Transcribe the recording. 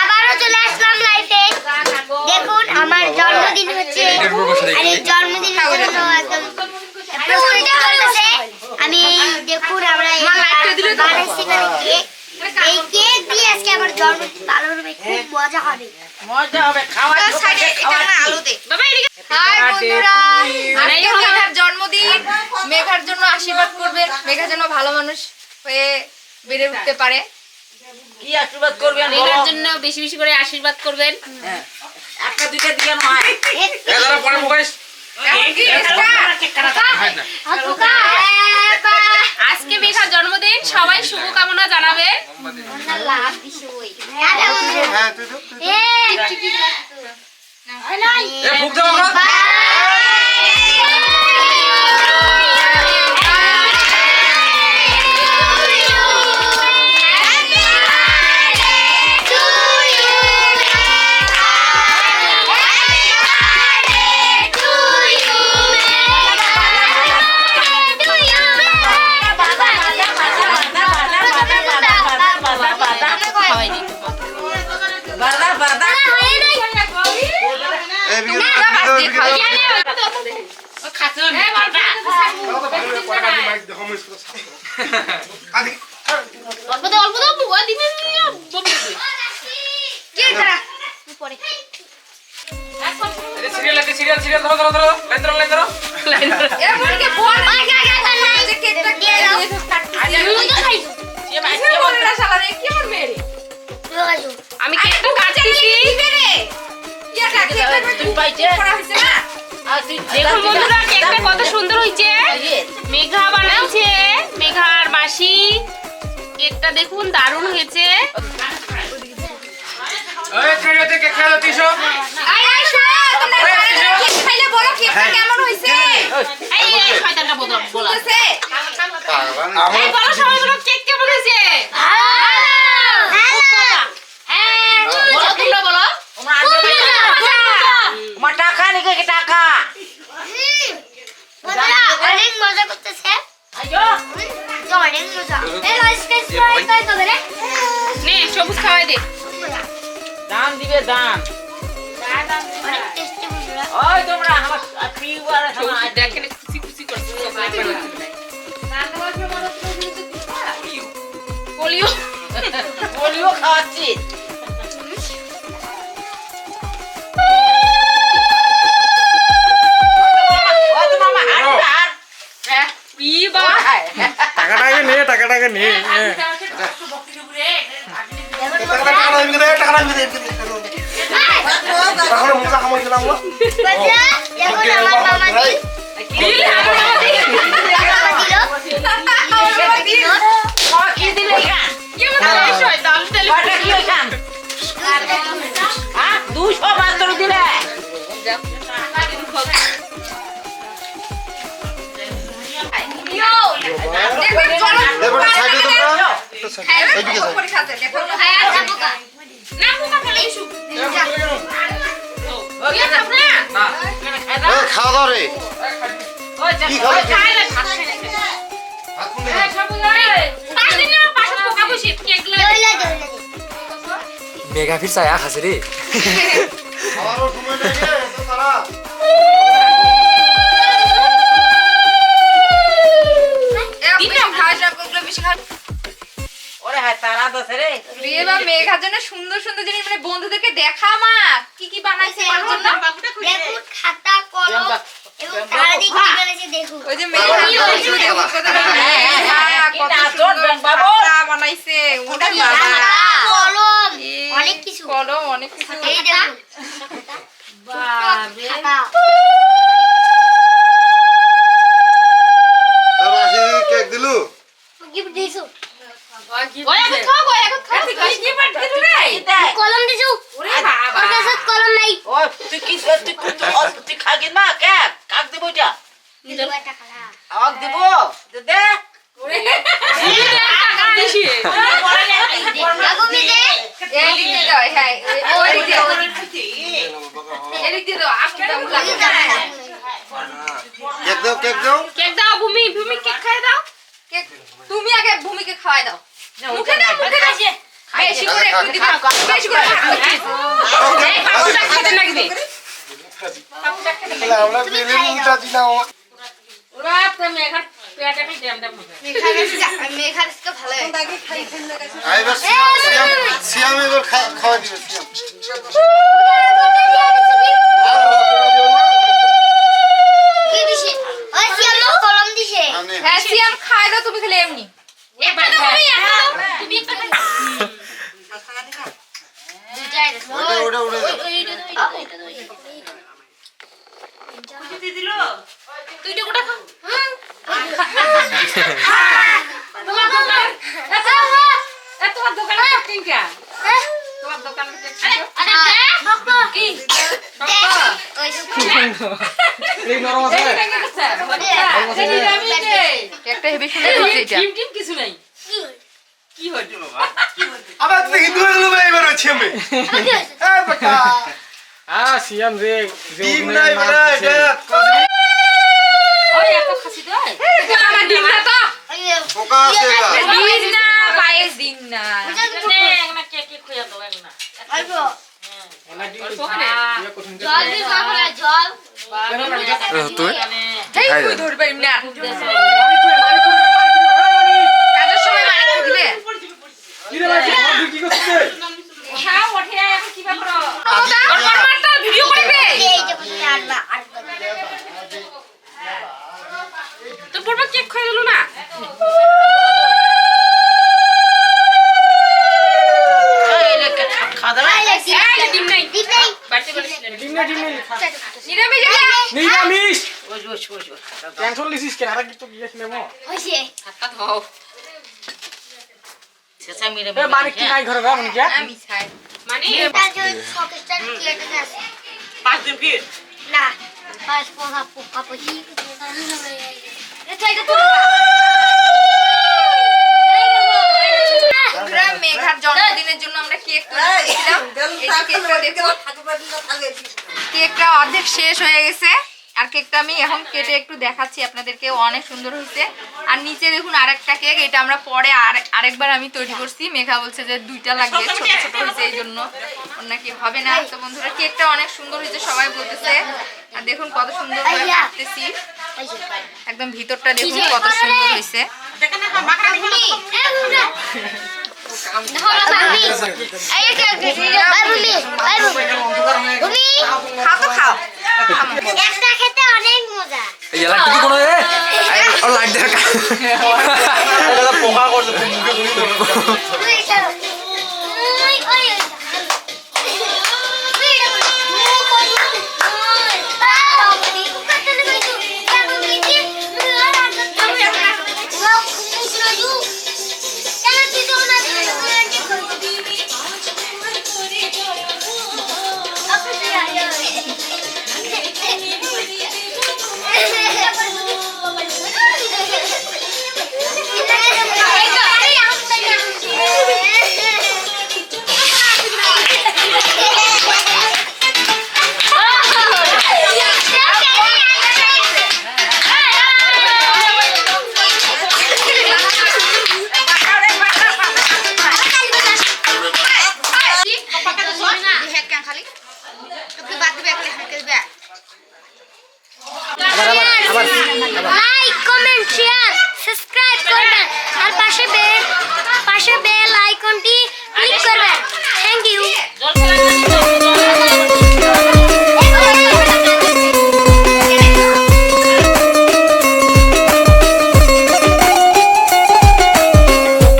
আবারও চলে আসলাম লাইফে। দেখুন আমার জন্মদিন হচ্ছে আর এই জন্মদিনের জন্য একদম প্রস্তুতি চলতেছে। আমি দেখুন আমরা বানাইছি কেক। এই কেক দিয়ে আজকে আমার জন্মদিন পালন হবে, খুব মজা হবে। খাওয়া সাইডে এটা না আলু দে বাবা এদিকে। হাই বন্ধুরা, আজকে মেঘার জন্মদিন। মেঘার জন্য আশীর্বাদ করবেন, মেঘা যেন ভালো মানুষ হয়ে বেড়ে উঠতে পারে। কি আশীর্বাদ করবেন? মেঘার জন্য বেশি বেশি করে আশীর্বাদ করবেন। একটা দুইটা দিয়ে নয় এদারা পরে মুকেশ আজকে মেঘার জন্মদিন, সবাই শুভকামনা জানাবেন। আমি কেকটা কাটতেছি। দেখুন বন্ধুরা, কেকটা কত সুন্দর হয়েছে। মেঘা বানাইছে, মেঘার মাসি। কেকটা দেখুন দারুণ হয়েছে। অনেক মজা করতেছে। সবুজ খাওয়াই দে। দাম দিবে দাম। ওই তোমরা আমার পিউয়ার দেখেন খুশি খুশি করছে। পোলিও পোলিও খাওয়াচ্ছি। টাকাটাকে নিয়ে খাওয়া দাওয়া রে মেঘা ফির চায়া খাসে রে। মেঘার জন্য সুন্দর সুন্দর জিনিস, মানে বন্ধুদেরকে দেখা মা কি কি বানাইছে। খাতা কলম এবং তারা দেখি বানাইছে। দেখুন ওই যে মেঘা বানাইছে, কলম অনেক কিছু, কলম অনেক কিছু। এই দেখুন খাতা। কেক দিলু গিফট দিছো, কলম দিছো। কলম নাই। তুই খাগিন মা কেক কাক দিব এটা আগ দিব দে তুমি আগে ভূমিকে খাওয়াই দাও। মুখে দাও, মুখে দাও। বেশি করে একটু দিবা বেশি করে এই পাপুটা খেতে লাগবে পাপুটা খেতে লাগবে আমরা পেলে মুটা দিলাম ওরা তো মেঘার পেটে খাইতে আমরা মেঘার তো ভালো আইবার সিয়াম এবার খাওয়া দিবে সিয়াম কি দিছে ওই সিয়াম কলম দিছে হ্যাঁ সিয়াম খাই দাও তুমি খালি এমনি তুমি একটা ওটা তুই তো গোটা খা তোমার দোকানে কিনকা তোমার দোকানে কি এই নরম আছে একটা হেভি সুন্দর হচ্ছে এটা টিম কিছু নাই কি হইছে বাবা আবার তুই হিন্দু হলো এবার হচ্ছে আমি এই বেটা সিয়াম রে ডিম নাই বেটা এটা ওই এত খাসি দই আমার ডিম না তো পোকা আছে এটা দিন না পায়েস দিন না না কে কে খুয়া দাও না আইবো অনেক দিন জল দি বাবা জল তুই এই তুই ধরবে এমনি কাজের সময় মাইক দিবে কি রে ভাই কি করছিস খাও ওঠে এখন কি ব্যাপার মারটা ভিডিও করবে এই যে বসে আরবা তোর বড় কেক খাই দিল না এই লে খা দাও এই ডিম নাই দিপ নাই বাড়তে বলিস ডিম না নিরামিষ নিরামিষ ওই টেনশন লিছিস কেন আর কিছু গিয়েছিলাম হইছে হাতটা ধও শেষা মেরে এ মানে কি নাই ঘরে রাম কি আমি খাই মানে তার যে সকেস্টার কি এটা আছে 5 দিন কি না পাঁচ পোকা পোকা পচি এটা এটা তো বন্ধুরা মেঘার জন্মদিনের জন্য আমরা কেক তৈরি করেছিলাম এই কেকটা দেখো কেকটা অর্ধেক শেষ হয়ে গেছে আর কেকটা আমি এখন কেটে একটু দেখাচ্ছি আপনাদেরকে অনেক সুন্দর হয়েছে আর নিচে দেখুন আরেকটা কেক এটা আমরা পরে আরেকবার আমি তৈরি করছি মেঘা বলছে যে দুইটা লাগবে ছোট ছোট হয়েছে এই জন্য ওর নাকি হবে না তো বন্ধুরা কেকটা অনেক সুন্দর হয়েছে সবাই বলতেছে আর দেখুন কত সুন্দর করে কাটতেছি একদম ভিতরটা দেখুন কত সুন্দর হয়েছে খাও তো খাও একটা খেতে অনেক মজা এই লাইট কি কোন এ আর লাইট দেখা এটা পোকা করছে মুখে তুই